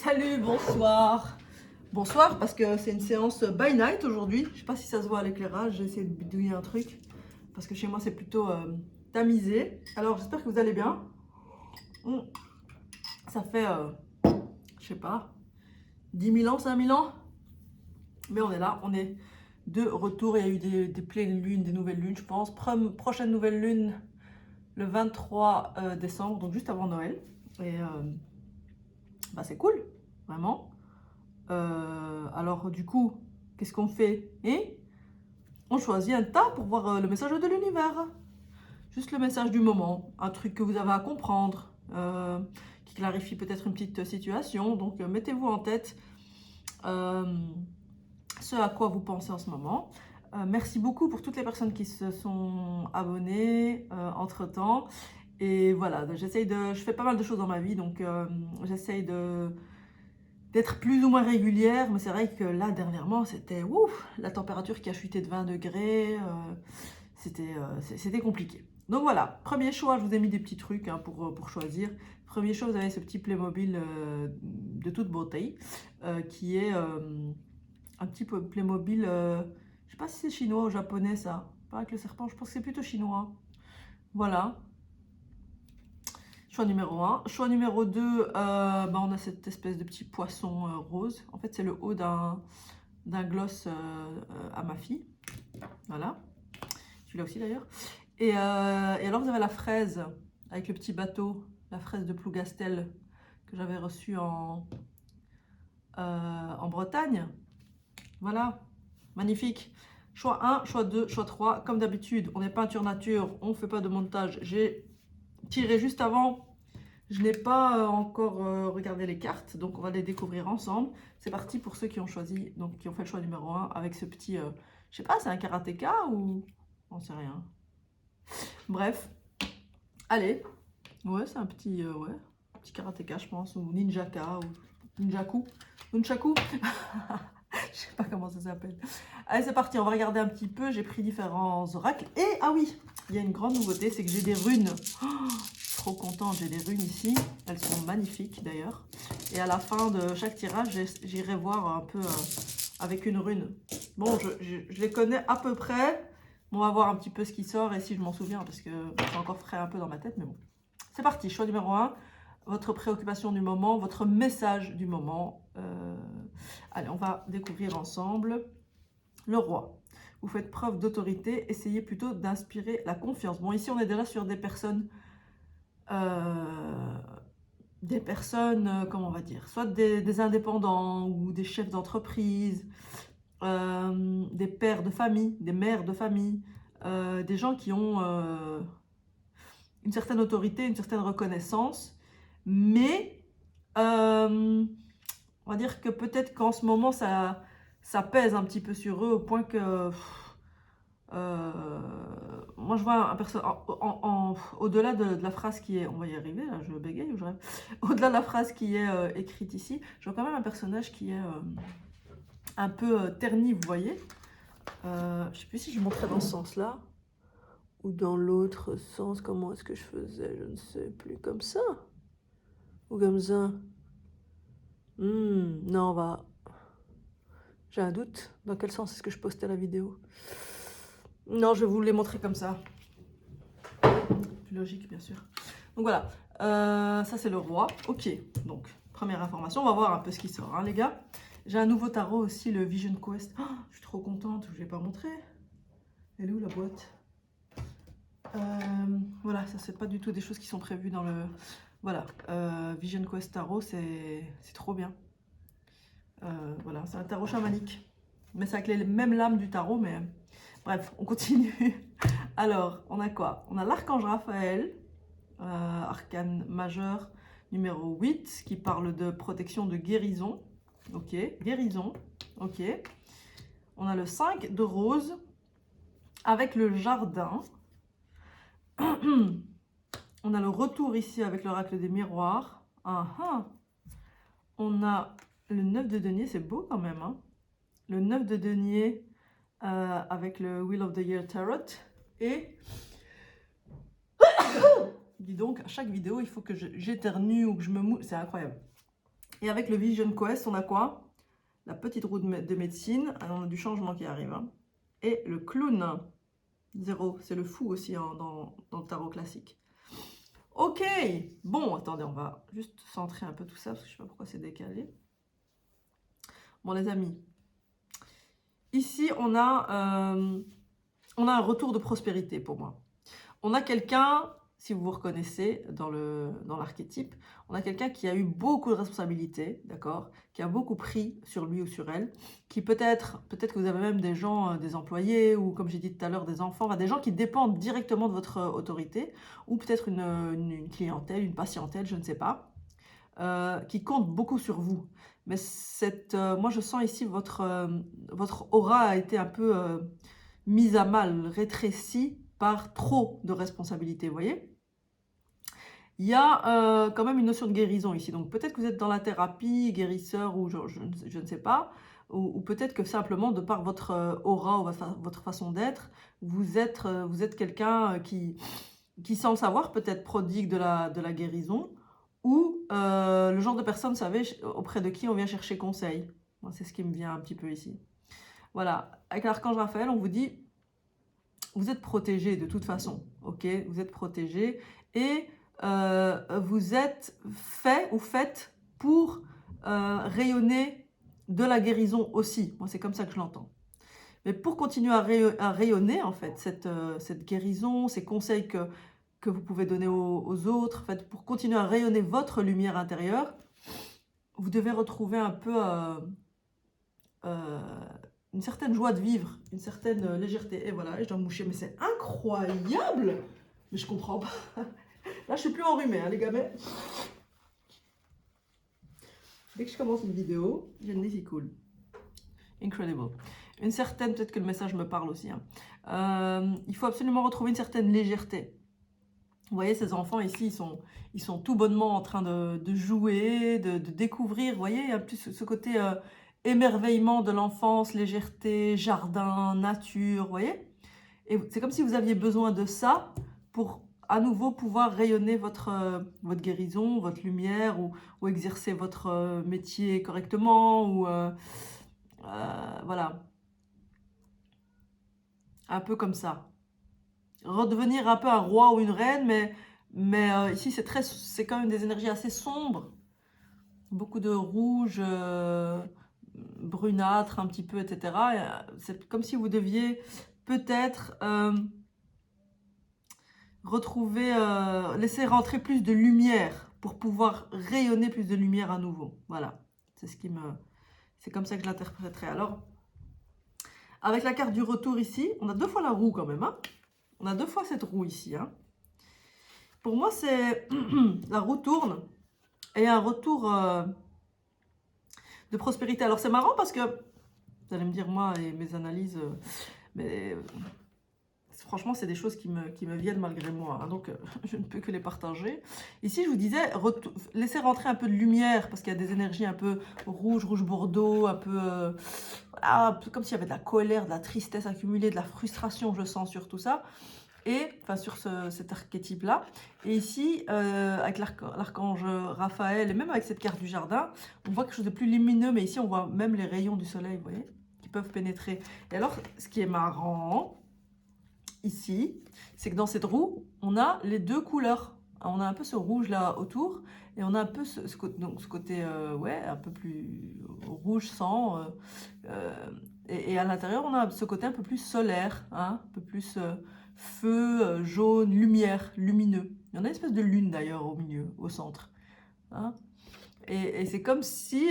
Salut, bonsoir. Bonsoir parce que c'est une séance by night aujourd'hui. Je sais pas si ça se voit à l'éclairage, j'ai essayé de bidouiller un truc parce que chez moi c'est plutôt tamisé. Alors j'espère que vous allez bien. Ça fait, je sais pas, 10 000 ans, 5 000 ans. Mais on est là, on est de retour. Il y a eu des pleines lunes, des nouvelles lunes, je pense. Prochaine nouvelle lune le 23 décembre, donc juste avant Noël. Et bah, c'est cool, vraiment. Alors du coup, qu'est-ce qu'on fait? On choisit un tas pour voir le message de l'univers. Juste le message du moment, un truc que vous avez à comprendre, qui clarifie peut-être une petite situation. Donc mettez-vous en tête ce à quoi vous pensez en ce moment. Merci beaucoup pour toutes les personnes qui se sont abonnées entre-temps. Et voilà, je fais pas mal de choses dans ma vie, donc j'essaye d'être plus ou moins régulière, mais c'est vrai que là, dernièrement, c'était ouf, la température qui a chuté de 20 degrés, c'était compliqué. Donc voilà, premier choix, je vous ai mis des petits trucs hein, pour choisir. Premier choix, vous avez ce petit Playmobil de toute beauté, qui est un petit Playmobil, je sais pas si c'est chinois ou japonais ça, pas avec le serpent, je pense que c'est plutôt chinois. Voilà. Choix numéro 1. Choix numéro 2, bah on a cette espèce de petit poisson rose. En fait, c'est le haut d'un gloss à ma fille. Voilà. Celui-là aussi d'ailleurs. Et alors, vous avez la fraise avec le petit bateau, la fraise de Plougastel que j'avais reçue en Bretagne. Voilà. Magnifique. Choix 1, choix 2, choix 3. Comme d'habitude, on est peinture nature, on ne fait pas de montage. J'ai tiré juste avant. Je n'ai pas encore regardé les cartes, donc on va les découvrir ensemble. C'est parti pour ceux qui ont choisi, donc qui ont fait le choix numéro 1 avec ce petit, je sais pas, c'est un karatéka ou on sait rien. Bref, allez, ouais, c'est un petit, ouais, petit karatéka, je pense, ou ninjaka ou ninjaku, nunchaku. Je sais pas comment ça s'appelle. Allez, c'est parti, on va regarder un petit peu. J'ai pris différents oracles. Et, ah oui, il y a une grande nouveauté, c'est que j'ai des runes. Oh, trop contente, j'ai des runes ici. Elles sont magnifiques d'ailleurs. Et à la fin de chaque tirage, j'irai voir un peu avec une rune. Bon, je les connais à peu près. On va voir un petit peu ce qui sort et si je m'en souviens, parce que c'est encore frais un peu dans ma tête, mais bon. C'est parti, choix numéro 1. Votre préoccupation du moment, votre message du moment. Allez, on va découvrir ensemble le roi. Vous faites preuve d'autorité, essayez plutôt d'inspirer la confiance. Bon, ici, on est déjà sur des personnes, comment on va dire, soit des indépendants ou des chefs d'entreprise, des pères de famille, des mères de famille, des gens qui ont une certaine autorité, une certaine reconnaissance, mais on va dire que peut-être qu'en ce moment ça pèse un petit peu sur eux au point que moi je vois un personnage au-delà de la phrase qui est, on va y arriver là, je bégaye ou je rêve, au-delà de la phrase qui est écrite ici, je vois quand même un personnage qui est un peu terni, vous voyez. Je sais plus si je montrais dans ce sens là ou dans l'autre sens. Comment est-ce que je faisais? Je ne sais plus. Comme ça ou comme ça? Non, on va... J'ai un doute. Dans quel sens est-ce que je postais la vidéo? Non, je vais vous les montrer comme ça. Plus logique, bien sûr. Donc voilà. Ça, c'est le roi. Ok. Donc, première information. On va voir un peu ce qui sort, hein, les gars. J'ai un nouveau tarot aussi, le Vision Quest. Oh, je suis trop contente. Je ne l'ai pas montré. Elle est où la boîte? Voilà, ça, c'est pas du tout des choses qui sont prévues dans le... Voilà. Vision Quest Tarot, c'est trop bien. Voilà, c'est un tarot chamanique. Mais c'est avec les mêmes lames du tarot, mais... Bref, on continue. Alors, on a quoi? On a l'archange Raphaël, arcane majeur numéro 8, qui parle de protection, de guérison. Ok, guérison. Ok. On a le 5 de rose, avec le jardin. On a le retour ici avec l'oracle des miroirs. On a le 9 de denier, c'est beau quand même, hein. Le 9 de denier avec le Wheel of the Year Tarot. Et dis donc, à chaque vidéo, il faut que j'éternue ou que je me mouille. C'est incroyable. Et avec le Vision Quest, on a quoi? La petite roue de médecine, on a du changement qui arrive. Hein. Et le clown, 0, c'est le fou aussi hein, dans le tarot classique. Ok, bon, attendez, on va juste centrer un peu tout ça, parce que je ne sais pas pourquoi c'est décalé. Bon, les amis, ici, on a un retour de prospérité pour moi. On a quelqu'un, si vous vous reconnaissez dans l'archétype, on a quelqu'un qui a eu beaucoup de responsabilités, d'accord, qui a beaucoup pris sur lui ou sur elle, qui peut-être que vous avez même des gens, des employés, ou comme j'ai dit tout à l'heure, des enfants, enfin, des gens qui dépendent directement de votre autorité, ou peut-être une clientèle, une patientèle, je ne sais pas, qui compte beaucoup sur vous. Mais moi, je sens ici votre aura a été un peu mise à mal, rétrécie par trop de responsabilités, vous voyez. Il y a quand même une notion de guérison ici. Donc peut-être que vous êtes dans la thérapie, guérisseur, ou je ne sais pas, ou peut-être que simplement, de par votre aura ou votre façon d'être, vous êtes quelqu'un qui, sans le savoir, peut-être prodigue de la guérison, ou le genre de personne, vous savez, auprès de qui on vient chercher conseil. Moi, c'est ce qui me vient un petit peu ici. Voilà, avec l'archange Raphaël, on vous dit, vous êtes protégé de toute façon, ok? Vous êtes protégé et vous êtes fait ou faite pour rayonner de la guérison aussi. Moi, c'est comme ça que je l'entends. Mais pour continuer à rayonner, en fait, cette guérison, ces conseils que vous pouvez donner aux autres, en fait, pour continuer à rayonner votre lumière intérieure, vous devez retrouver un peu une certaine joie de vivre, une certaine légèreté. Et voilà, je dois me moucher, mais c'est incroyable! Mais je comprends pas. Là, je suis plus enrhumée, hein, les gamins. Dès que je commence une vidéo, j'ai le nez qui coule. Incredible. Une certaine, peut-être que le message me parle aussi. Hein. Il faut absolument retrouver une certaine légèreté. Vous voyez, ces enfants ici, ils sont tout bonnement en train de jouer, de découvrir. Vous voyez, il y a plus ce côté émerveillement de l'enfance, légèreté, jardin, nature, vous voyez. Et c'est comme si vous aviez besoin de ça pour à nouveau pouvoir rayonner votre guérison, votre lumière, ou exercer votre métier correctement, ou voilà, un peu comme ça. Redevenir un peu un roi ou une reine, mais ici c'est quand même des énergies assez sombres, beaucoup de rouge, brunâtre un petit peu, etc. C'est comme si vous deviez peut-être retrouver, laisser rentrer plus de lumière pour pouvoir rayonner plus de lumière à nouveau. Voilà, c'est comme ça que je l'interpréterai. Alors, avec la carte du retour ici, on a 2 fois la roue quand même. Hein. On a 2 fois cette roue ici. Hein. Pour moi, c'est la roue tourne et un retour de prospérité. Alors, c'est marrant parce que, vous allez me dire, moi et mes analyses, mais franchement, c'est des choses qui me viennent malgré moi. Hein, donc, je ne peux que les partager. Ici, je vous disais, laissez rentrer un peu de lumière parce qu'il y a des énergies un peu rouge bordeaux, un peu comme s'il y avait de la colère, de la tristesse accumulée, de la frustration, je sens sur tout ça. Et, enfin, sur cet archétype-là. Et ici, avec l'archange Raphaël, et même avec cette carte du jardin, on voit quelque chose de plus lumineux, mais ici, on voit même les rayons du soleil, vous voyez, qui peuvent pénétrer. Et alors, ce qui est marrant, ici, c'est que dans cette roue, on a les 2 couleurs. On a un peu ce rouge-là autour, et on a un peu ce côté, ouais, un peu plus rouge sang. Et à l'intérieur, on a ce côté un peu plus solaire, hein, un peu plus... feu, jaune, lumière, lumineux. Il y en a une espèce de lune d'ailleurs au milieu, au centre. Hein. Et c'est comme si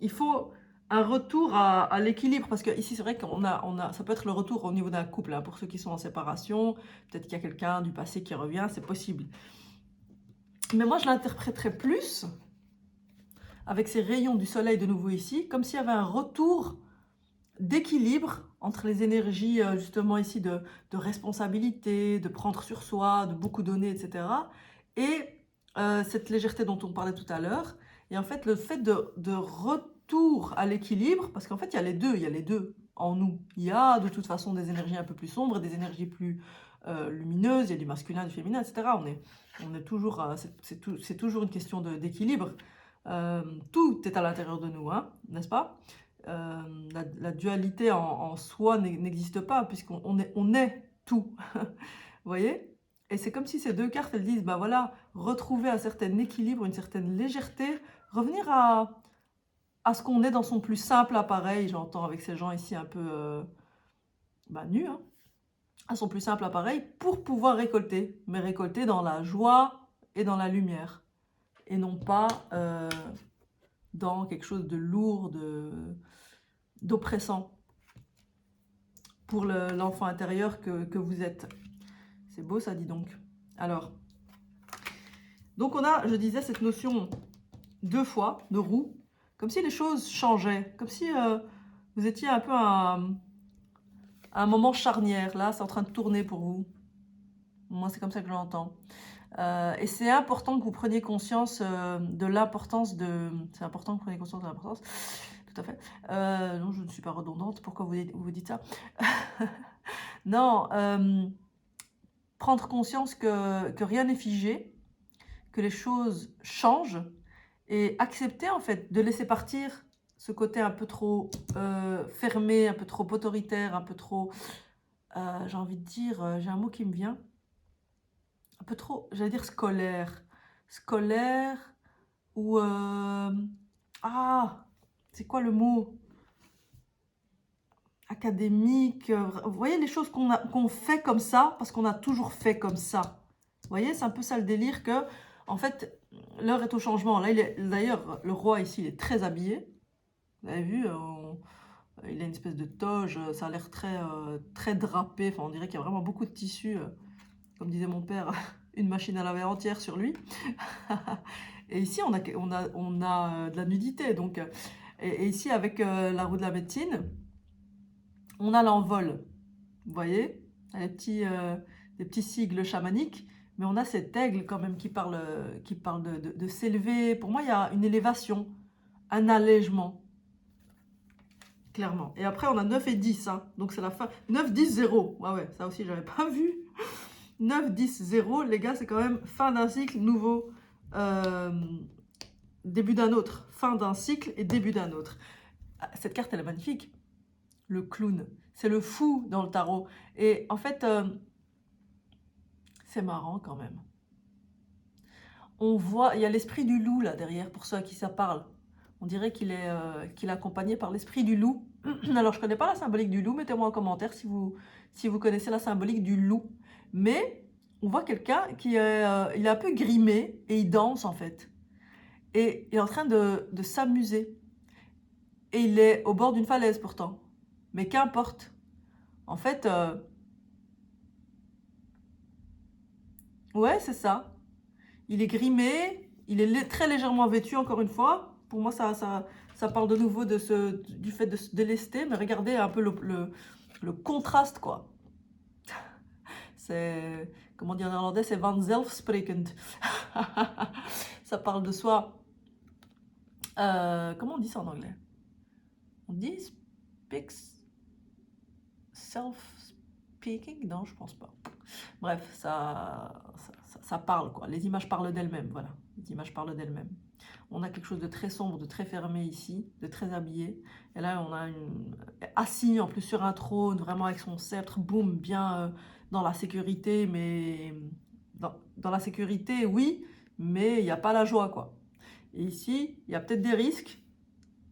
il faut un retour à l'équilibre, parce que ici c'est vrai qu'on ça peut être le retour au niveau d'un couple, hein, pour ceux qui sont en séparation, peut-être qu'il y a quelqu'un du passé qui revient, c'est possible. Mais moi je l'interpréterais plus avec ces rayons du soleil de nouveau ici, comme s'il y avait un retour d'équilibre entre les énergies justement ici de responsabilité, de prendre sur soi, de beaucoup donner, etc. Et cette légèreté dont on parlait tout à l'heure. Et en fait, le fait de retour à l'équilibre, parce qu'en fait, il y a les deux en nous. Il y a de toute façon des énergies un peu plus sombres, des énergies plus lumineuses, il y a du masculin, du féminin, etc. On est toujours, c'est toujours une question d'équilibre. Tout est à l'intérieur de nous, hein, n'est-ce pas? La dualité en soi n'existe pas, puisqu'on on est tout. Vous voyez? Et c'est comme si ces deux cartes, elles disent, bah voilà, retrouver un certain équilibre, une certaine légèreté, revenir à ce qu'on est dans son plus simple appareil, j'entends avec ces gens ici un peu nus, hein, à son plus simple appareil, pour pouvoir récolter, mais récolter dans la joie et dans la lumière, et non pas dans quelque chose de lourd, d'oppressant pour l'enfant intérieur que vous êtes. C'est beau ça, dis donc. Alors, donc on a, je disais, cette notion deux fois de roue, comme si les choses changeaient, comme si vous étiez un peu à un moment charnière. Là, c'est en train de tourner pour vous. Moi, c'est comme ça que je l'entends. Et c'est important que vous preniez conscience de l'importance de... C'est important que vous preniez conscience de l'importance. Tout à fait. Non, je ne suis pas redondante. Pourquoi vous dites ça? Non, prendre conscience que rien n'est figé, que les choses changent, et accepter en fait de laisser partir ce côté un peu trop fermé, un peu trop autoritaire, un peu trop, j'ai envie de dire, j'ai un mot qui me vient, un peu trop, j'allais dire scolaire, ou c'est quoi le mot? Académique, vous voyez les choses qu'on fait comme ça, parce qu'on a toujours fait comme ça. Vous voyez, c'est un peu ça le délire que, en fait, l'heure est au changement. Là, d'ailleurs, le roi ici, il est très habillé. Vous avez vu, il a une espèce de toge, ça a l'air très drapé. Enfin, on dirait qu'il y a vraiment beaucoup de tissu. Comme disait mon père, une machine à laver entière sur lui. Et ici, on a de la nudité. Donc, et ici, avec la roue de la médecine, on a l'envol. Vous voyez, des petits sigles chamaniques. Mais on a cet aigle quand même qui parle de s'élever. Pour moi, il y a une élévation, un allègement, clairement. Et après, on a 9 et 10. Hein. Donc, c'est la fin. 9, 10, 0. Ouais, ça aussi, j'avais pas vu. 9, 10, 0. Les gars, c'est quand même fin d'un cycle, nouveau début d'un autre. Fin d'un cycle et début d'un autre. Cette carte, elle est magnifique. Le clown. C'est le fou dans le tarot. Et en fait... c'est marrant quand même. On voit, il y a l'esprit du loup là derrière, pour ceux à qui ça parle. On dirait qu'il est accompagné par l'esprit du loup. Alors je ne connais pas la symbolique du loup, mettez-moi en commentaire si vous connaissez la symbolique du loup. Mais on voit quelqu'un qui est, il est un peu grimé et il danse en fait. Et il est en train de s'amuser. Et il est au bord d'une falaise pourtant. Mais qu'importe. En fait, ouais c'est ça. Il est grimé, il est très légèrement vêtu, encore une fois. Pour moi, ça parle de nouveau du fait de se délester. Mais regardez un peu le contraste, quoi. C'est, comment dire en néerlandais, c'est vanzelfsprekend. Ça parle de soi. Comment on dit ça en anglais? On dit speaks self-speaking? Non, je pense pas. Bref, ça parle, quoi. Les images parlent d'elles-mêmes, voilà. Les images parlent d'elles-mêmes. On a quelque chose de très sombre, de très fermé ici, de très habillé. Et là, on a assis en plus sur un trône, vraiment avec son sceptre, boum, bien dans la sécurité, mais dans la sécurité, oui, mais il n'y a pas la joie, quoi. Et ici, il y a peut-être des risques,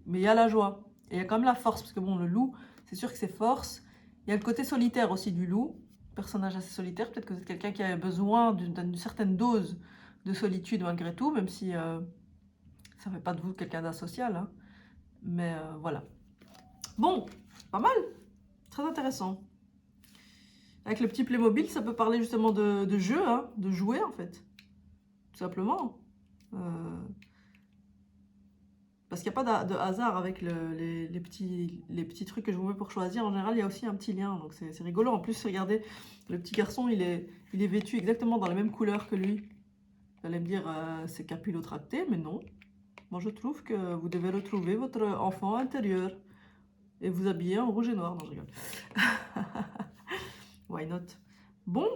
mais il y a la joie. Et il y a quand même la force, parce que bon, le loup, c'est sûr que c'est force. Il y a le côté solitaire aussi du loup, personnage assez solitaire. Peut-être que vous êtes quelqu'un qui a besoin d'une certaine dose de solitude malgré tout, même si ça ne fait pas de vous quelqu'un d'asocial. Hein. Mais voilà. Bon, pas mal. Très intéressant. Avec le petit Playmobil, ça peut parler justement de jeu, hein, de jouer en fait. Tout simplement. Parce qu'il n'y a pas de hasard avec les petits trucs que je vous mets pour choisir. En général, il y a aussi un petit lien. Donc c'est rigolo. En plus, regardez, le petit garçon, il est vêtu exactement dans la même couleur que lui. Vous allez me dire, c'est capillotracté, mais non. Moi, je trouve que vous devez retrouver votre enfant intérieur et vous habiller en rouge et noir. Non, je rigole. Why not? Bon,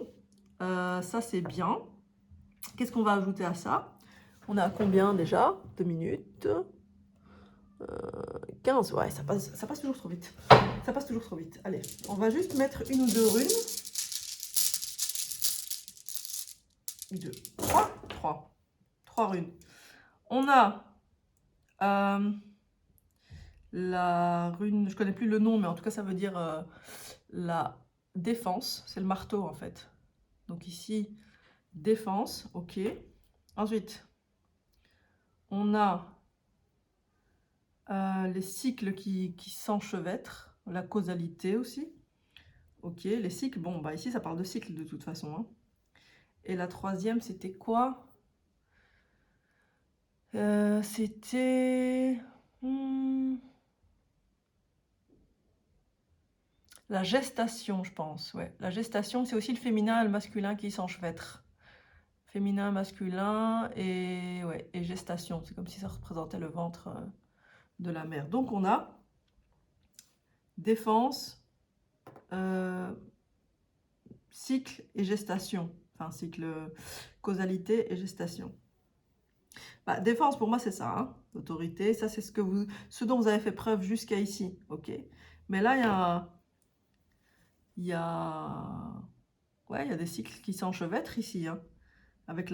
ça c'est bien. Qu'est-ce qu'on va ajouter à ça? On a combien déjà? 2 minutes. 15, ouais, ça passe toujours trop vite. Ça passe toujours trop vite. Allez, on va juste mettre une ou deux runes. 2, 3 runes. On a la rune, je connais plus le nom, mais en tout cas ça veut dire la défense. C'est le marteau en fait. Donc ici, défense, ok. Ensuite, on a les cycles qui s'enchevêtrent, la causalité aussi. Ok, les cycles, bon, bah ici ça parle de cycles de toute façon. Hein. Et la troisième, c'était quoi? C'était... la gestation, je pense. Ouais. La gestation, c'est aussi le féminin et le masculin qui s'enchevêtrent. Féminin, masculin ouais, et gestation. C'est comme si ça représentait le ventre de la mère. Donc on a défense, cycle et gestation. Enfin, cycle, causalité et gestation. Bah, défense, pour moi, c'est ça. Hein. L'autorité, ça, c'est ce dont vous avez fait preuve jusqu'à ici. Ok. Mais là, il y a des cycles qui s'enchevêtrent ici. Hein. Avec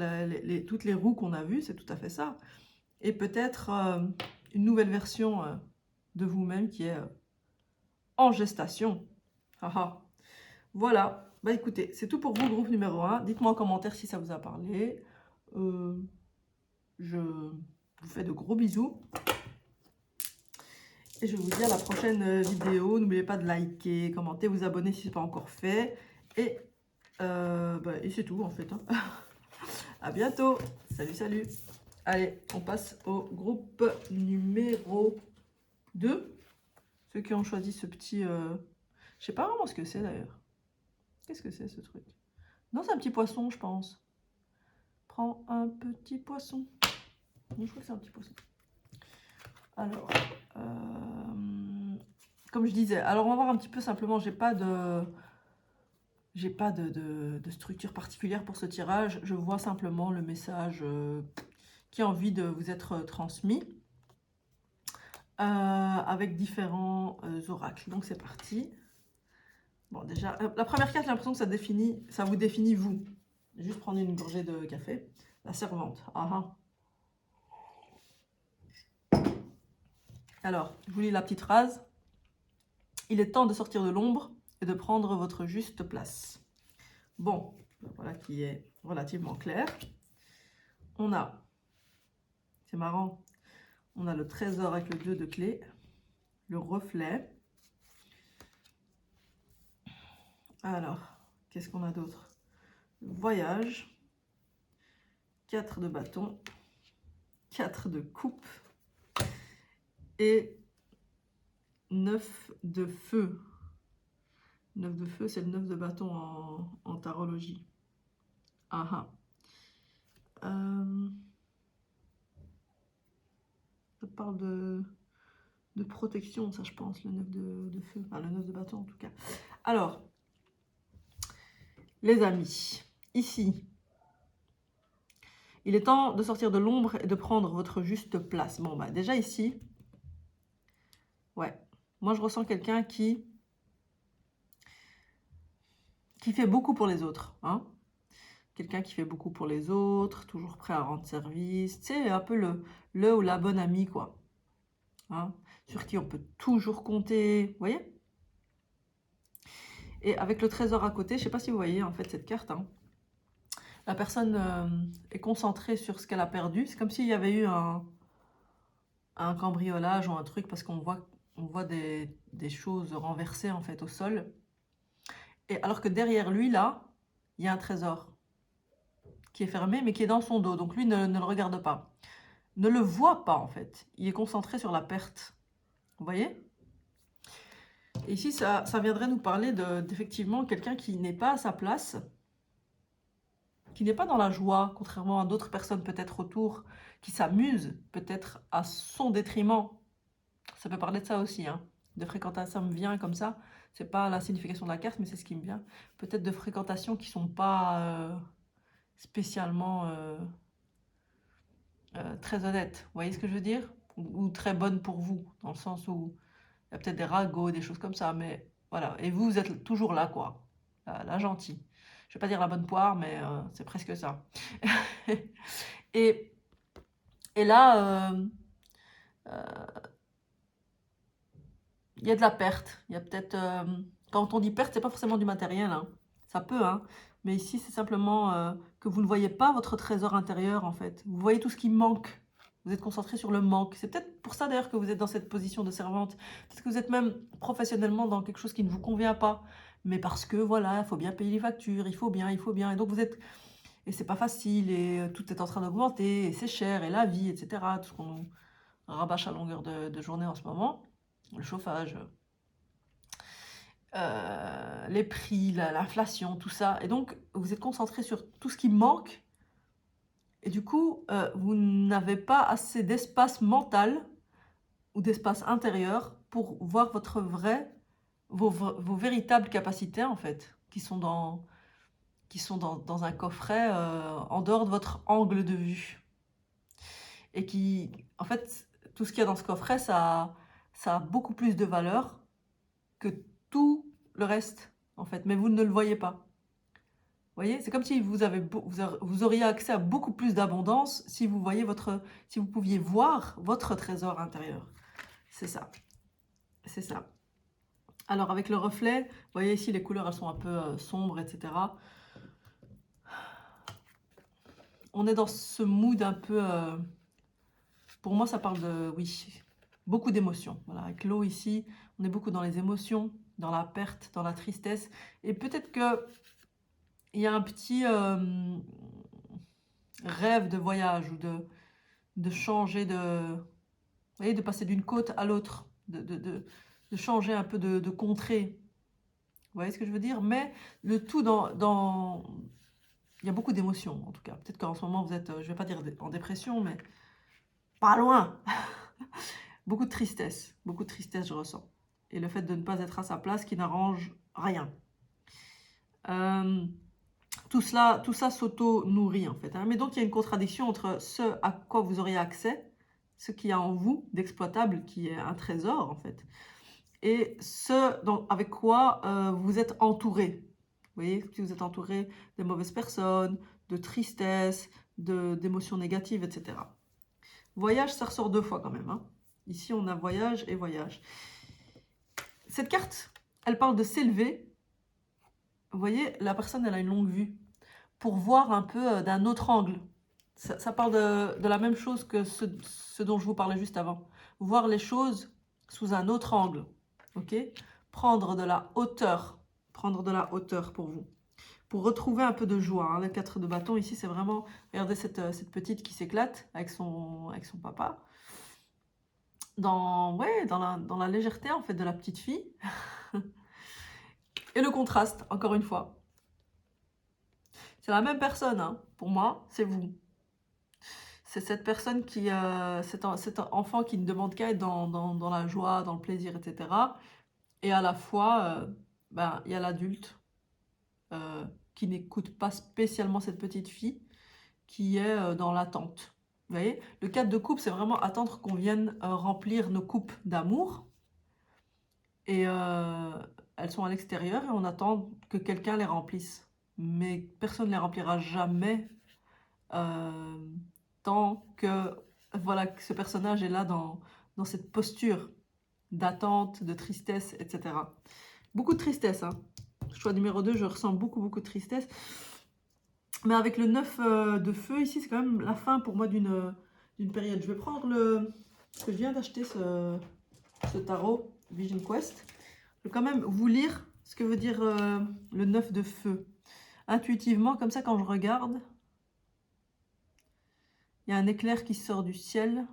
toutes les roues qu'on a vues, c'est tout à fait ça. Et peut-être une nouvelle version de vous-même qui est en gestation. Haha. Voilà. Bah écoutez, c'est tout pour vous, groupe numéro 1. Dites-moi en commentaire si ça vous a parlé. Je vous fais de gros bisous. Et je vous dis à la prochaine vidéo. N'oubliez pas de liker, commenter, vous abonner si ce n'est pas encore fait. Et c'est tout en fait. Hein. À bientôt. Salut, salut. Allez, on passe au groupe numéro 2. Ceux qui ont choisi ce petit... Je sais pas vraiment ce que c'est d'ailleurs. Qu'est-ce que c'est ce truc? Non, c'est un petit poisson, je pense. Prends un petit poisson. Je crois que c'est un petit poisson. Alors, comme je disais, alors on va voir un petit peu simplement, j'ai pas de structure particulière pour ce tirage. Je vois simplement le message qui a envie de vous être transmis avec différents oracles. Donc c'est parti. Bon, déjà, la première carte, j'ai l'impression que ça vous définit vous. Je vais juste prendre une gorgée de café. La servante. Ah, ah. Alors, je vous lis la petite phrase. Il est temps de sortir de l'ombre et de prendre votre juste place. Bon, voilà qui est relativement clair. On a, c'est marrant, on a le trésor avec le 2 de clé, le reflet. Alors, qu'est-ce qu'on a d'autre? Le voyage, 4 de bâton, 4 de coupe et 9 de feu. 9 de feu, c'est le 9 de bâton en tarologie. Ah ah. Ça parle de protection, ça je pense, le 9 de feu. Enfin, le 9 de bâton en tout cas. Alors, les amis, ici, il est temps de sortir de l'ombre et de prendre votre juste place. Bon, bah déjà ici, ouais, moi je ressens quelqu'un qui fait beaucoup pour les autres. Hein. Quelqu'un qui fait beaucoup pour les autres, toujours prêt à rendre service. C'est un peu le ou la bonne amie, quoi. Hein, sur qui on peut toujours compter. Vous voyez? Et avec le trésor à côté, je ne sais pas si vous voyez en fait cette carte. Hein, la personne est concentrée sur ce qu'elle a perdu. C'est comme s'il y avait eu un cambriolage ou un truc parce qu'on voit des choses renversées en fait au sol. Et alors que derrière lui, là, il y a un trésor qui est fermé mais qui est dans son dos. Donc lui ne le regarde pas. Ne le voit pas en fait. Il est concentré sur la perte. Vous voyez? Et ici, ça viendrait nous parler d'effectivement quelqu'un qui n'est pas à sa place, qui n'est pas dans la joie, contrairement à d'autres personnes peut-être autour, qui s'amusent peut-être à son détriment. Ça peut parler de ça aussi, hein. De fréquentation me vient comme ça. C'est pas la signification de la carte, mais c'est ce qui me vient. Peut-être de fréquentations qui sont pas spécialement très honnêtes. Vous voyez ce que je veux dire? Ou très bonnes pour vous, dans le sens où il y a peut-être des ragots, des choses comme ça, mais voilà. Et vous, vous êtes toujours là, quoi. La gentille. Je vais pas dire la bonne poire, mais c'est presque ça. et, et là, il y a de la perte. Il y a peut-être... quand on dit perte, c'est pas forcément du matériel, hein. Ça peut, hein. Mais ici, c'est simplement que vous ne voyez pas votre trésor intérieur, en fait. Vous voyez tout ce qui manque. Vous êtes concentré sur le manque. C'est peut-être pour ça, d'ailleurs, que vous êtes dans cette position de servante. Peut-être que vous êtes même professionnellement dans quelque chose qui ne vous convient pas. Mais parce que, voilà, il faut bien payer les factures, il faut bien, il faut bien. Et donc, vous êtes... Et c'est pas facile, et tout est en train d'augmenter, et c'est cher, et la vie, etc. Tout ce qu'on rabâche à longueur de journée en ce moment. Le chauffage, les prix, l'inflation, tout ça. Et donc, vous êtes concentré sur tout ce qui manque. Et du coup, vous n'avez pas assez d'espace mental ou d'espace intérieur pour voir vos véritables capacités, en fait, qui sont dans un coffret en dehors de votre angle de vue. Et qui, en fait, tout ce qu'il y a dans ce coffret, ça a beaucoup plus de valeur que tout le reste, en fait, mais vous ne le voyez pas. Vous voyez, c'est comme si vous auriez accès à beaucoup plus d'abondance si vous pouviez voir votre trésor intérieur. C'est ça. C'est ça. Alors, avec le reflet, vous voyez ici, les couleurs, elles sont un peu sombres, etc. On est dans ce mood un peu... pour moi, ça parle de... Oui, beaucoup d'émotions. Voilà, avec l'eau ici, on est beaucoup dans les émotions, dans la perte, dans la tristesse. Et peut-être que il y a un petit rêve de voyage ou de changer vous voyez, de passer d'une côte à l'autre, de changer un peu de contrée. Vous voyez ce que je veux dire? Mais le tout il y a beaucoup d'émotions, en tout cas. Peut-être qu'en ce moment, vous êtes, je ne vais pas dire en dépression, mais pas loin. Beaucoup de tristesse, je ressens. Et le fait de ne pas être à sa place qui n'arrange rien. Tout ça s'auto-nourrit, en fait, hein. Mais donc, il y a une contradiction entre ce à quoi vous auriez accès, ce qu'il y a en vous d'exploitable, qui est un trésor, en fait, et avec quoi vous êtes entouré. Vous voyez, si vous êtes entouré de mauvaises personnes, de tristesse, d'émotions négatives, etc. Voyage, ça ressort 2 fois quand même, hein. Ici, on a voyage et voyage. Cette carte, elle parle de s'élever. Vous voyez, la personne, elle a une longue vue pour voir un peu d'un autre angle. Ça parle de la même chose que ce dont je vous parlais juste avant. Voir les choses sous un autre angle. Ok? Prendre de la hauteur. Prendre de la hauteur pour vous. Pour retrouver un peu de joie, hein. Le 4 de bâton, ici, c'est vraiment... Regardez cette petite qui s'éclate avec son papa. Dans la légèreté, en fait, de la petite fille. Et le contraste, encore une fois. C'est la même personne, hein. Pour moi, c'est vous. C'est cette personne cet enfant qui ne demande qu'à être dans la joie, dans le plaisir, etc. Et à la fois, il y a l'adulte qui n'écoute pas spécialement cette petite fille, qui est dans l'attente. Vous voyez, le 4 de coupe, c'est vraiment attendre qu'on vienne remplir nos coupes d'amour. Et elles sont à l'extérieur et on attend que quelqu'un les remplisse. Mais personne ne les remplira jamais tant que voilà, que ce personnage est là dans cette posture d'attente, de tristesse, etc. Beaucoup de tristesse, hein. Choix numéro 2, je ressens beaucoup de tristesse. Mais avec le 9 de feu ici, c'est quand même la fin pour moi d'une période. Je vais prendre parce que je viens d'acheter ce tarot Vision Quest. Je vais quand même vous lire ce que veut dire le 9 de feu. Intuitivement, comme ça, quand je regarde, il y a un éclair qui sort du ciel.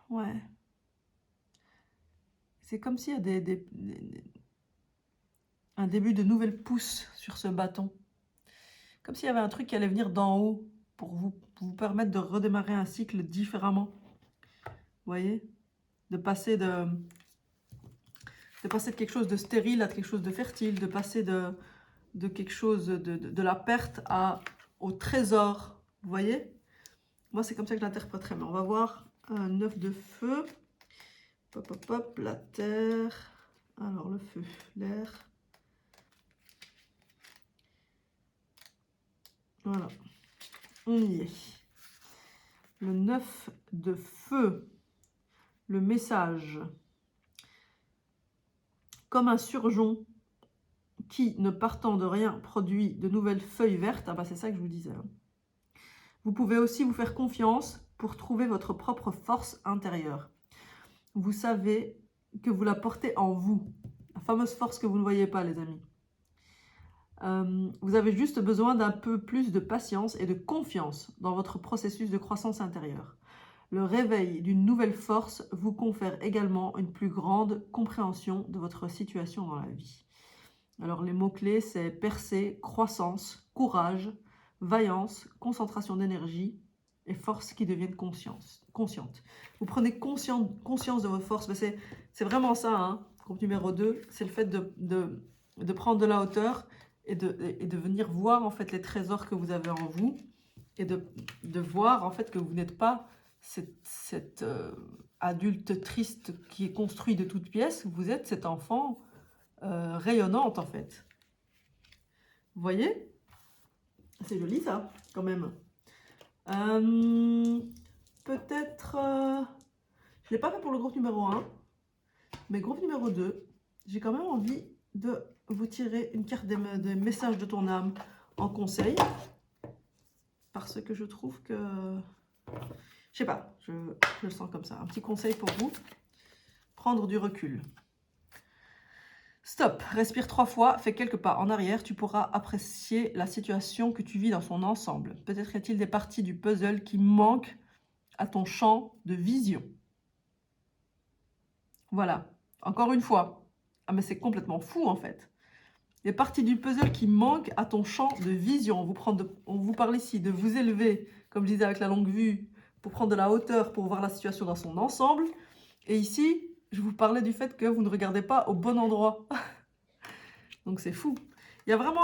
Ouais. C'est comme s'il y a un début de nouvelle pousse sur ce bâton. Comme s'il y avait un truc qui allait venir d'en haut pour vous permettre de redémarrer un cycle différemment. Vous voyez? De passer De passer de quelque chose de stérile à quelque chose de fertile, de passer de quelque chose de la perte au trésor. Vous voyez? Moi, c'est comme ça que je l'interpréterais. Mais on va voir un 9 de feu. Hop, hop, hop, la terre. Alors, le feu, l'air. Voilà. On y est. Le 9 de feu. Le message. Comme un surgeon qui, ne partant de rien, produit de nouvelles feuilles vertes. Ah bah c'est ça que je vous disais. Vous pouvez aussi vous faire confiance pour trouver votre propre force intérieure. Vous savez que vous la portez en vous. La fameuse force que vous ne voyez pas, les amis. Vous avez juste besoin d'un peu plus de patience et de confiance dans votre processus de croissance intérieure. Le réveil d'une nouvelle force vous confère également une plus grande compréhension de votre situation dans la vie. Alors les mots-clés, c'est percée, croissance, courage, vaillance, concentration d'énergie et force qui deviennent conscientes. Vous prenez conscience de vos forces. C'est vraiment ça, hein. Groupe numéro 2, c'est le fait de prendre de la hauteur et de venir voir en fait les trésors que vous avez en vous et de voir en fait que vous n'êtes pas cet adulte triste qui est construit de toutes pièces. Vous êtes cet enfant rayonnante en fait. Vous voyez? C'est joli ça, quand même. Peut-être... je ne l'ai pas fait pour le groupe numéro 1, mais groupe numéro 2, j'ai quand même envie de vous tirer une carte des messages de ton âme en conseil. Parce que je trouve que... Je sais pas, je le sens comme ça. Un petit conseil pour vous. Prendre du recul. Stop, respire 3 fois, fais quelques pas en arrière, tu pourras apprécier la situation que tu vis dans son ensemble. Peut-être y a-t-il des parties du puzzle qui manquent à ton champ de vision. Voilà, encore une fois. Ah mais c'est complètement fou en fait. Les parties du puzzle qui manquent à ton champ de vision. On vous parle ici de vous élever, comme je disais avec la longue vue, pour prendre de la hauteur, pour voir la situation dans son ensemble. Et ici, je vous parlais du fait que vous ne regardez pas au bon endroit. Donc c'est fou. Il y a vraiment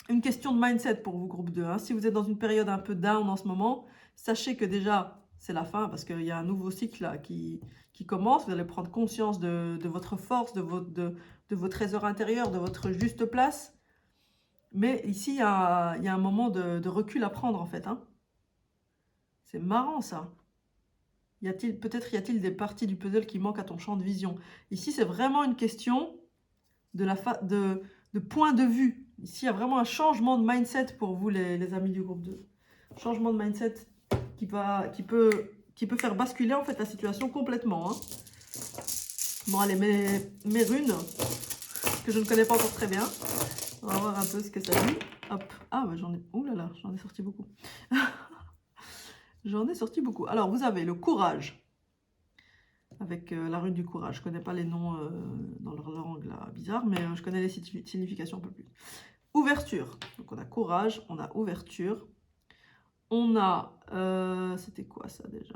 une question de mindset pour vous, groupe 2. Hein. Si vous êtes dans une période un peu down en ce moment, sachez que déjà, c'est la fin parce qu'il y a un nouveau cycle là, qui commence. Vous allez prendre conscience de votre force, de vos trésors intérieurs, de votre juste place. Mais ici, il y a un moment de recul à prendre en fait. Hein. C'est marrant ça. Peut-être y a-t-il des parties du puzzle qui manquent à ton champ de vision. Ici, c'est vraiment une question de point de vue. Ici, il y a vraiment un changement de mindset pour vous, les amis du groupe 2. Changement de mindset qui peut faire basculer en fait la situation complètement. Hein. Bon, allez, mes runes, que je ne connais pas encore très bien. On va voir un peu ce que ça dit. Hop. Ah, bah, j'en ai... Ouh là là, j'en ai sorti beaucoup. J'en ai sorti beaucoup. Alors, vous avez le courage. Avec la rune du courage. Je ne connais pas les noms dans leur langue là, bizarre, mais je connais les significations un peu plus. Ouverture. Donc on a courage, on a ouverture. On a... c'était quoi ça déjà?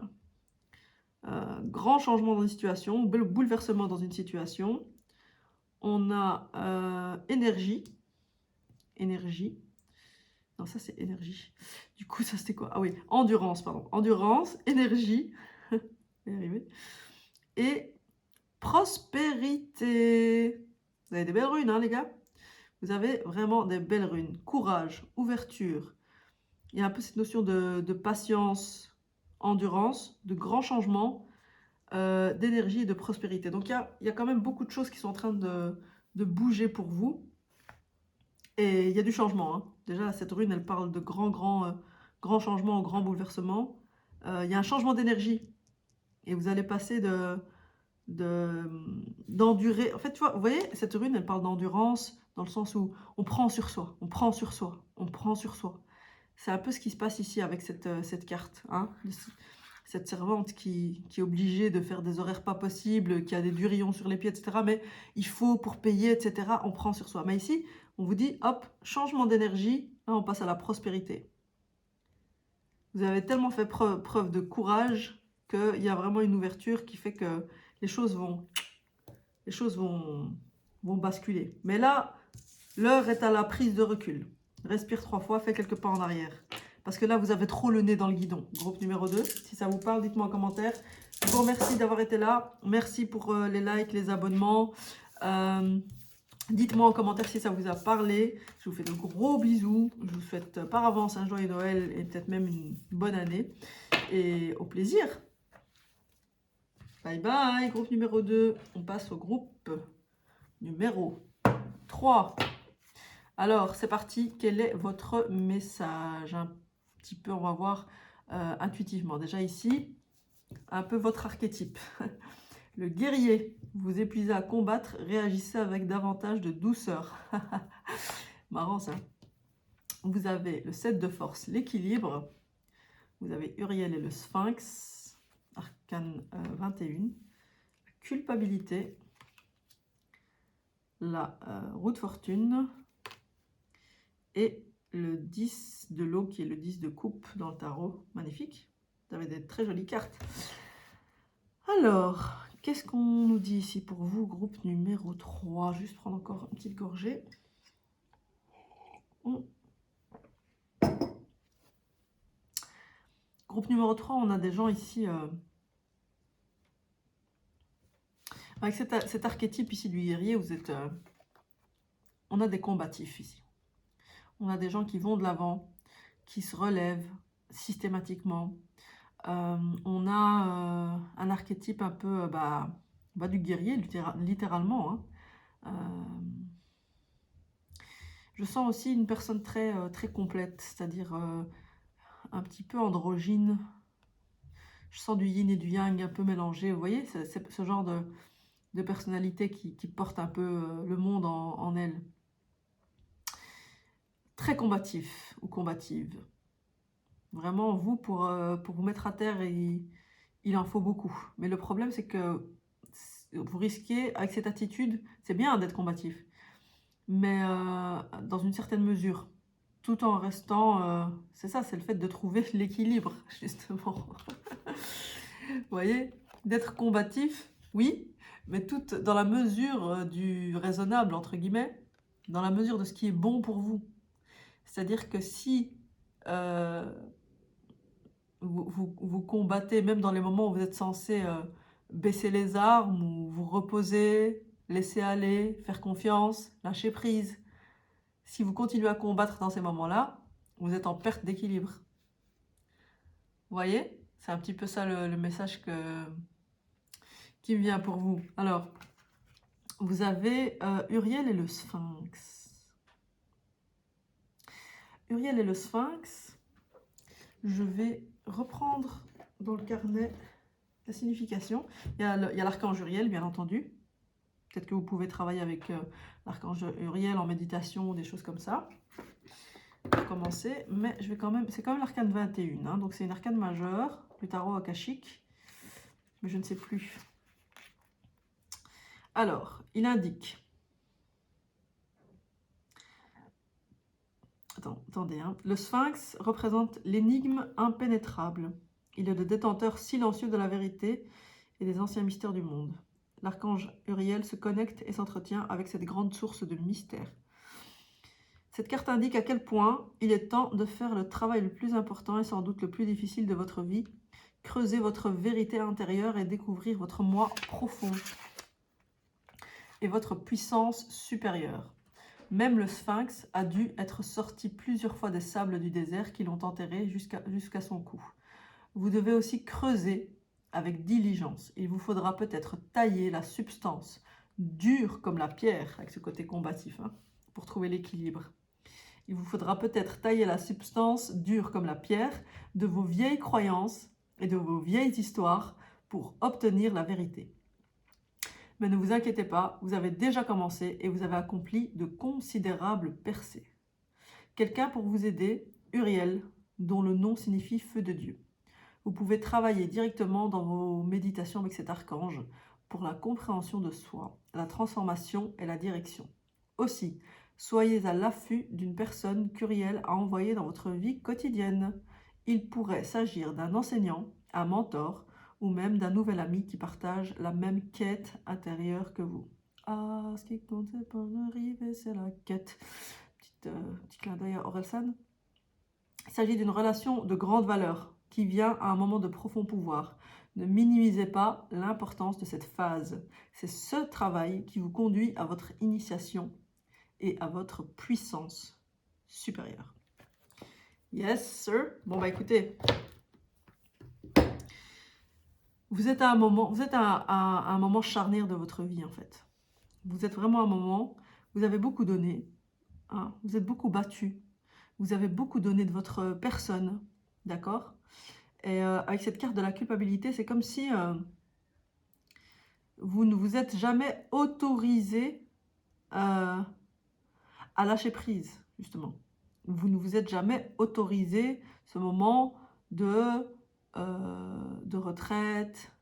Grand changement dans une situation, bouleversement dans une situation. On a énergie. Énergie. Non, ça c'est énergie. Du coup, ça c'était quoi? Ah oui, endurance, pardon. Endurance, énergie. Et prospérité. Vous avez des belles runes, hein, les gars? Vous avez vraiment des belles runes. Courage, ouverture. Il y a un peu cette notion de patience, endurance, de grands changements, d'énergie et de prospérité. Donc, il y a quand même beaucoup de choses qui sont en train de bouger pour vous. Et il y a du changement. Hein. Déjà, cette rune, elle parle de grands changements, grands bouleversements. Il y a un changement d'énergie. Et vous allez passer d'endurer. En fait, tu vois, vous voyez, cette rune, elle parle d'endurance dans le sens où on prend sur soi, on prend sur soi, on prend sur soi. C'est un peu ce qui se passe ici avec cette carte. Hein, cette servante qui est obligée de faire des horaires pas possibles, qui a des durillons sur les pieds, etc. Mais il faut pour payer, etc. On prend sur soi. Mais ici, on vous dit, hop, changement d'énergie, là on passe à la prospérité. Vous avez tellement fait preuve de courage qu'il y a vraiment une ouverture qui fait que les choses vont les choses vont basculer. Mais là, l'heure est à la prise de recul. Respire 3 fois, fais quelques pas en arrière. Parce que là, vous avez trop le nez dans le guidon. Groupe numéro 2, si ça vous parle, dites-moi en commentaire. Je vous remercie d'avoir été là. Merci pour les likes, les abonnements. Dites-moi en commentaire si ça vous a parlé. Je vous fais de gros bisous. Je vous souhaite par avance un joyeux Noël et peut-être même une bonne année. Et au plaisir. Bye bye, groupe numéro 2. On passe au groupe numéro 3. Alors, c'est parti. Quel est votre message? Un petit peu, on va voir intuitivement. Déjà ici, un peu votre archétype. Le guerrier, vous épuisez à combattre, réagissez avec davantage de douceur. Marrant ça. Vous avez le 7 de force, l'équilibre. Vous avez Uriel et le Sphinx, arcane 21. La culpabilité. La roue de fortune. Et le 10 de l'eau qui est le 10 de coupe dans le tarot. Magnifique. Vous avez des très jolies cartes. Alors, qu'est-ce qu'on nous dit ici pour vous, groupe numéro 3? Juste prendre encore une petite gorgée. Groupe numéro 3, on a des gens ici... avec cet archétype ici du guerrier, vous êtes... on a des combatifs ici. On a des gens qui vont de l'avant, qui se relèvent systématiquement. On a un archétype un peu du guerrier, littéralement. Hein. Je sens aussi une personne très, très complète, c'est-à-dire un petit peu androgyne. Je sens du yin et du yang un peu mélangé. Vous voyez, c'est ce genre de personnalité qui porte un peu le monde en elle. Très combatif ou combative. Vraiment, vous, pour vous mettre à terre, il en faut beaucoup. Mais le problème, c'est que vous risquez, avec cette attitude, c'est bien d'être combatif, mais dans une certaine mesure, tout en restant... c'est ça, c'est le fait de trouver l'équilibre, justement. Vous voyez, d'être combatif, oui, mais tout dans la mesure du raisonnable, entre guillemets, dans la mesure de ce qui est bon pour vous. C'est-à-dire que si vous combattez, même dans les moments où vous êtes censé baisser les armes, ou vous reposer, laisser aller, faire confiance, lâcher prise, si vous continuez à combattre dans ces moments-là, vous êtes en perte d'équilibre. Vous voyez? C'est un petit peu ça le message qui me vient pour vous. Alors, vous avez Uriel et le Sphinx. Uriel et le Sphinx, je vais reprendre dans le carnet la signification. Il y a l'archange Uriel, bien entendu. Peut-être que vous pouvez travailler avec l'archange Uriel en méditation ou des choses comme ça. Pour commencer, mais je vais quand même... C'est quand même l'arcane 21, hein, donc c'est une arcane majeure, du tarot akashique, mais je ne sais plus. Alors, il indique... Attendez, hein. Le Sphinx représente l'énigme impénétrable. Il est le détenteur silencieux de la vérité et des anciens mystères du monde. L'archange Uriel se connecte et s'entretient avec cette grande source de mystère. Cette carte indique à quel point il est temps de faire le travail le plus important et sans doute le plus difficile de votre vie. Creuser votre vérité intérieure et découvrir votre moi profond et votre puissance supérieure. Même le Sphinx a dû être sorti plusieurs fois des sables du désert qui l'ont enterré jusqu'à son cou. Vous devez aussi creuser avec diligence. Il vous faudra peut-être tailler la substance dure comme la pierre, avec ce côté combatif, hein, pour trouver l'équilibre. Il vous faudra peut-être tailler la substance dure comme la pierre de vos vieilles croyances et de vos vieilles histoires pour obtenir la vérité. Mais ne vous inquiétez pas, vous avez déjà commencé et vous avez accompli de considérables percées. Quelqu'un pour vous aider, Uriel, dont le nom signifie feu de Dieu. Vous pouvez travailler directement dans vos méditations avec cet archange pour la compréhension de soi, la transformation et la direction. Aussi, soyez à l'affût d'une personne qu'Uriel a envoyée dans votre vie quotidienne. Il pourrait s'agir d'un enseignant, un mentor ou même d'un nouvel ami qui partage la même quête intérieure que vous. Ah, ce qui compte, c'est pas l'arrivée, c'est la quête. Petit clin d'œil à Orelsan. Il s'agit d'une relation de grande valeur qui vient à un moment de profond pouvoir. Ne minimisez pas l'importance de cette phase. C'est ce travail qui vous conduit à votre initiation et à votre puissance supérieure. Yes, sir. Bon, bah écoutez, vous êtes à un moment charnière de votre vie, en fait. Vous êtes vraiment à un moment, vous avez beaucoup donné, hein, vous êtes beaucoup battu, vous avez beaucoup donné de votre personne, d'accord? Et avec cette carte de la culpabilité, c'est comme si vous ne vous êtes jamais autorisé à lâcher prise, justement. Vous ne vous êtes jamais autorisé ce moment de retraite,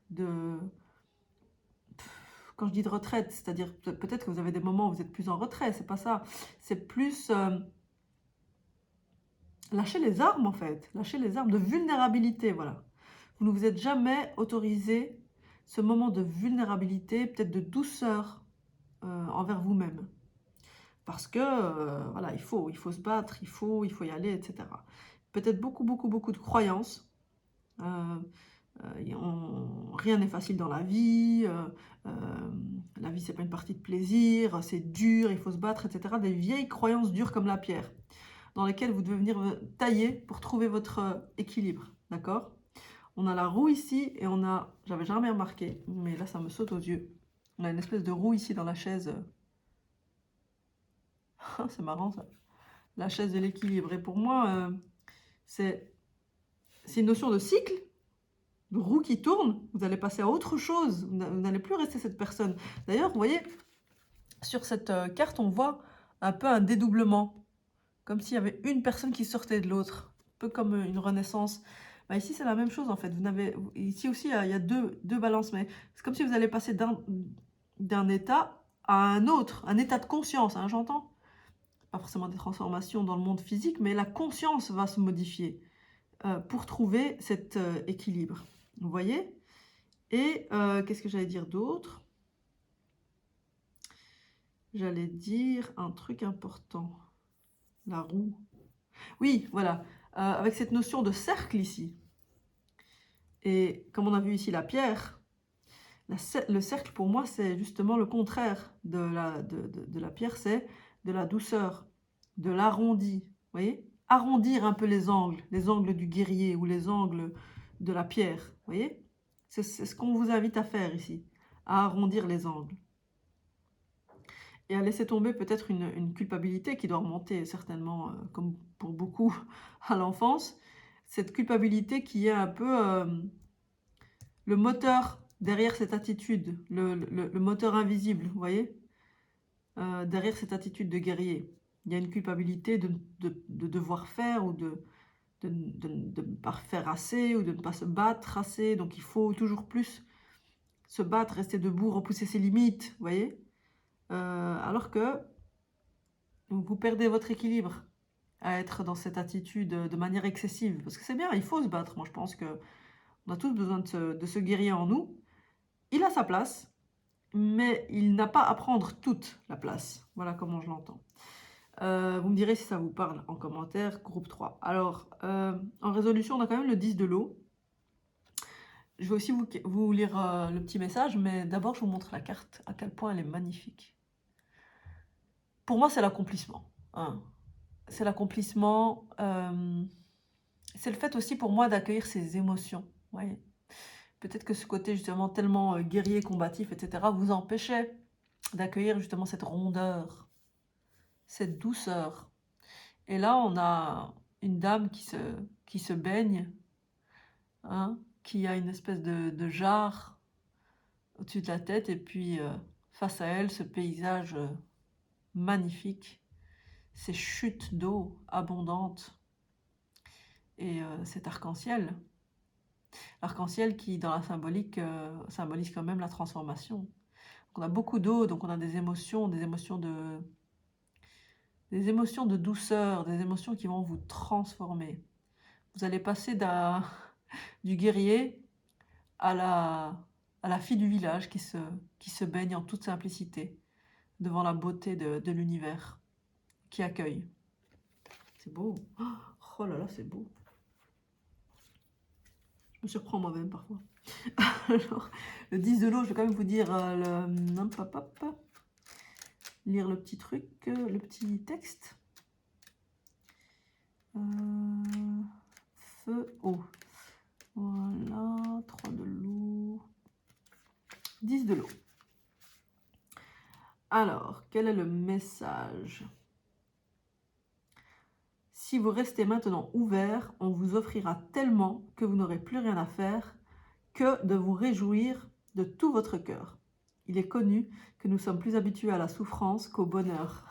quand je dis de retraite, c'est-à-dire peut-être que vous avez des moments où vous êtes plus en retrait, c'est pas ça. C'est plus lâcher les armes, en fait. Lâcher les armes de vulnérabilité, voilà. Vous ne vous êtes jamais autorisé ce moment de vulnérabilité, peut-être de douceur envers vous-même. Parce que, voilà, il faut se battre, il faut y aller, etc. Peut-être beaucoup de croyances. Rien n'est facile dans la vie. La vie, c'est pas une partie de plaisir. C'est dur, il faut se battre, etc. Des vieilles croyances dures comme la pierre, dans lesquelles vous devez venir tailler pour trouver votre équilibre. D'accord? On a la roue ici et on a, j'avais jamais remarqué, mais là ça me saute aux yeux. On a une espèce de roue ici dans la chaise. C'est marrant ça. La chaise de l'équilibre. Et pour moi, c'est une notion de cycle, de roue qui tourne. Vous allez passer à autre chose. Vous n'allez plus rester cette personne. D'ailleurs, vous voyez, sur cette carte, on voit un peu un dédoublement. Comme s'il y avait une personne qui sortait de l'autre. Un peu comme une renaissance. Bah, ici, c'est la même chose en fait. Ici aussi, il y a deux balances. Mais c'est comme si vous allez passer d'un état à un autre. Un état de conscience, hein, j'entends. Pas forcément des transformations dans le monde physique, mais la conscience va se modifier pour trouver cet équilibre. Vous voyez? Et qu'est-ce que j'allais dire d'autre? J'allais dire un truc important. La roue. Oui, voilà. Avec cette notion de cercle ici. Et comme on a vu ici la pierre, le cercle pour moi c'est justement le contraire de la pierre, c'est de la douceur, de l'arrondi. Vous voyez? Arrondir un peu les angles du guerrier ou les angles de la pierre. Vous voyez? C'est ce qu'on vous invite à faire ici, à arrondir les angles. Et à laisser tomber peut-être une culpabilité qui doit remonter certainement, comme pour beaucoup, à l'enfance. Cette culpabilité qui est un peu le moteur derrière cette attitude, le moteur invisible, vous voyez, derrière cette attitude de guerrier. Il y a une culpabilité de devoir faire ou de ne pas faire assez ou de ne pas se battre assez. Donc il faut toujours plus se battre, rester debout, repousser ses limites, vous voyez. Alors que vous perdez votre équilibre à être dans cette attitude de manière excessive. Parce que c'est bien, il faut se battre. Moi je pense qu'on a tous besoin de ce guerrier en nous. Il a sa place, mais il n'a pas à prendre toute la place. Voilà comment je l'entends. Vous me direz si ça vous parle en commentaire, groupe 3. Alors, en résolution, on a quand même le 10 de l'eau. Je vais aussi vous lire le petit message, mais d'abord, je vous montre la carte, à quel point elle est magnifique. Pour moi, c'est l'accomplissement. Hein. C'est l'accomplissement. C'est le fait aussi pour moi d'accueillir ses émotions. Ouais. Peut-être que ce côté justement tellement guerrier, combatif, etc. vous empêchait d'accueillir justement cette rondeur, cette douceur. Et là, on a une dame qui se baigne, hein, qui a une espèce de jarre au-dessus de la tête, et puis face à elle, ce paysage magnifique, ces chutes d'eau abondantes, et cet arc-en-ciel. L'arc-en-ciel qui, dans la symbolique, symbolise quand même la transformation. Donc, on a beaucoup d'eau, donc on a des émotions de douceur, des émotions qui vont vous transformer. Vous allez passer du guerrier à la fille du village qui se baigne en toute simplicité devant la beauté de l'univers, qui accueille. C'est beau. Oh là là, c'est beau. Je me surprends moi-même parfois. Alors, le 10 de l'eau, je vais quand même vous dire lire le petit truc, le petit texte. Feu, eau. Voilà, 3 de l'eau. 10 de l'eau. Alors, quel est le message? Si vous restez maintenant ouvert, on vous offrira tellement que vous n'aurez plus rien à faire que de vous réjouir de tout votre cœur. Il est connu que nous sommes plus habitués à la souffrance qu'au bonheur.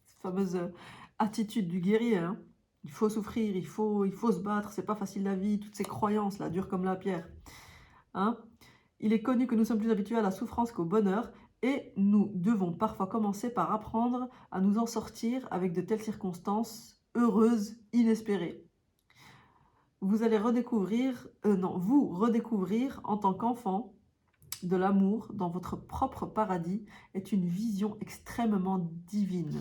Cette fameuse attitude du guerrier. Hein. Il faut souffrir, il faut se battre, c'est pas facile la vie, toutes ces croyances là, dures comme la pierre. Hein. Il est connu que nous sommes plus habitués à la souffrance qu'au bonheur et nous devons parfois commencer par apprendre à nous en sortir avec de telles circonstances heureuses, inespérées. Vous allez redécouvrir, vous redécouvrir en tant qu'enfant de l'amour dans votre propre paradis est une vision extrêmement divine.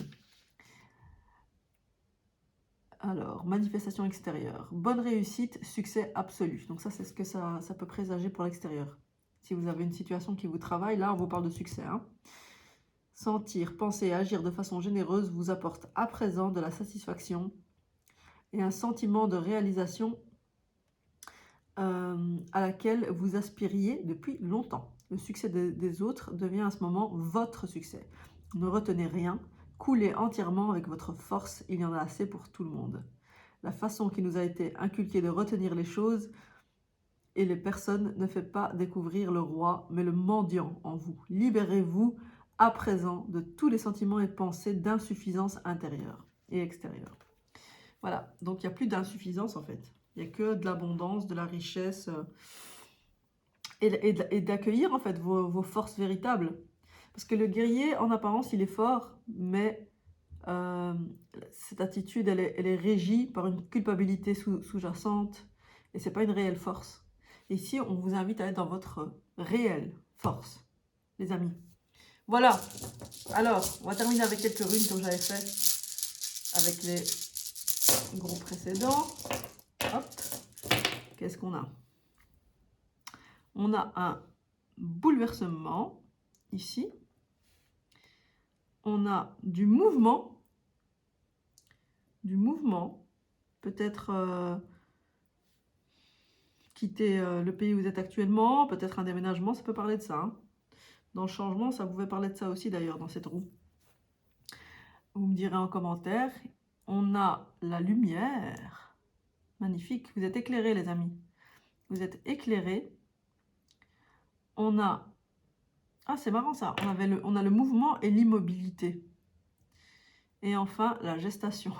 Alors, manifestation extérieure. Bonne réussite, succès absolu. Donc ça, c'est ce que ça peut présager pour l'extérieur. Si vous avez une situation qui vous travaille, là, on vous parle de succès. Hein. Sentir, penser et agir de façon généreuse vous apporte à présent de la satisfaction et un sentiment de réalisation à laquelle vous aspiriez depuis longtemps. Le succès des autres devient à ce moment votre succès. Ne retenez rien, coulez entièrement avec votre force, il y en a assez pour tout le monde. La façon qui nous a été inculquée de retenir les choses et les personnes ne fait pas découvrir le roi, mais le mendiant en vous. Libérez-vous à présent de tous les sentiments et pensées d'insuffisance intérieure et extérieure. Voilà, donc il n'y a plus d'insuffisance en fait. Il n'y a que de l'abondance, de la richesse et d'accueillir en fait vos forces véritables. Parce que le guerrier, en apparence, il est fort, mais cette attitude, elle est régie par une culpabilité sous-jacente et ce n'est pas une réelle force. Et ici, on vous invite à être dans votre réelle force, les amis. Voilà. Alors, on va terminer avec quelques runes comme j'avais fait avec les gros précédents. Hop. Qu'est-ce qu'on a? On a un bouleversement ici. On a du mouvement. Peut-être quitter le pays où vous êtes actuellement, peut-être un déménagement, ça peut parler de ça. Hein. Dans le changement, ça pouvait parler de ça aussi d'ailleurs dans cette roue. Vous me direz en commentaire. On a la lumière. Magnifique. Vous êtes éclairés, les amis. Vous êtes éclairés. On a... Ah, c'est marrant ça. On a le mouvement et l'immobilité. Et enfin, la gestation.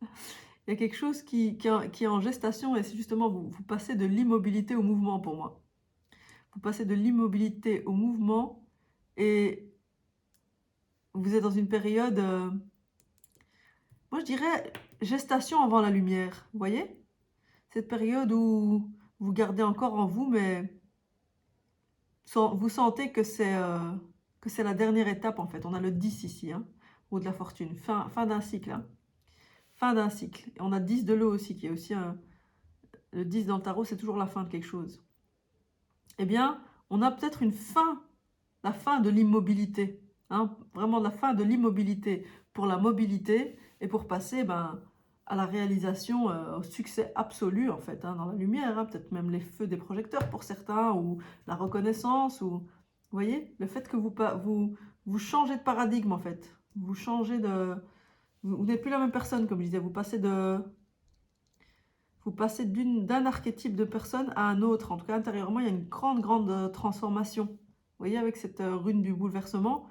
Il y a quelque chose qui est en gestation et c'est justement, vous passez de l'immobilité au mouvement pour moi. Vous passez de l'immobilité au mouvement et vous êtes dans une période, moi je dirais, gestation avant la lumière. Vous voyez? Cette période où vous gardez encore en vous, mais vous sentez que c'est la dernière étape en fait. On a le 10 ici, hein, ou de la fortune, fin d'un cycle. Hein. Fin d'un cycle. Et on a 10 de l'eau aussi, qui est aussi le 10 dans le tarot, c'est toujours la fin de quelque chose. Eh bien, on a peut-être une fin, la fin de l'immobilité. Hein, vraiment la fin de l'immobilité pour la mobilité et pour passer à la réalisation, au succès absolu en fait, hein, dans la lumière, hein, peut-être même les feux des projecteurs pour certains, ou la reconnaissance, ou vous voyez, le fait que vous changez de paradigme en fait, vous changez de... Vous n'êtes plus la même personne, comme je disais, vous passez d'un archétype de personne à un autre. En tout cas, intérieurement, il y a une grande transformation. Vous voyez, avec cette rune du bouleversement,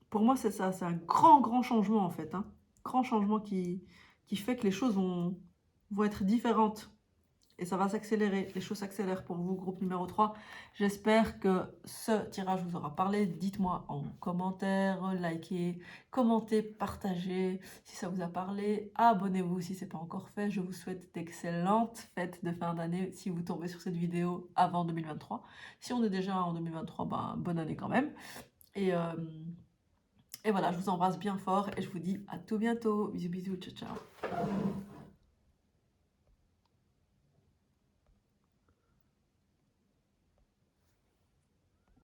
pour moi, c'est ça, c'est un grand changement en fait. Hein. Grand changement qui fait que les choses vont être différentes. Et ça va s'accélérer, les choses s'accélèrent pour vous, groupe numéro 3. J'espère que ce tirage vous aura parlé. Dites-moi en commentaire, likez, commentez, partagez si ça vous a parlé. Abonnez-vous si ce n'est pas encore fait. Je vous souhaite d'excellentes fêtes de fin d'année si vous tombez sur cette vidéo avant 2023. Si on est déjà en 2023, ben, bonne année quand même. Et voilà, je vous embrasse bien fort et je vous dis à tout bientôt. Bisous, bisous, ciao, ciao.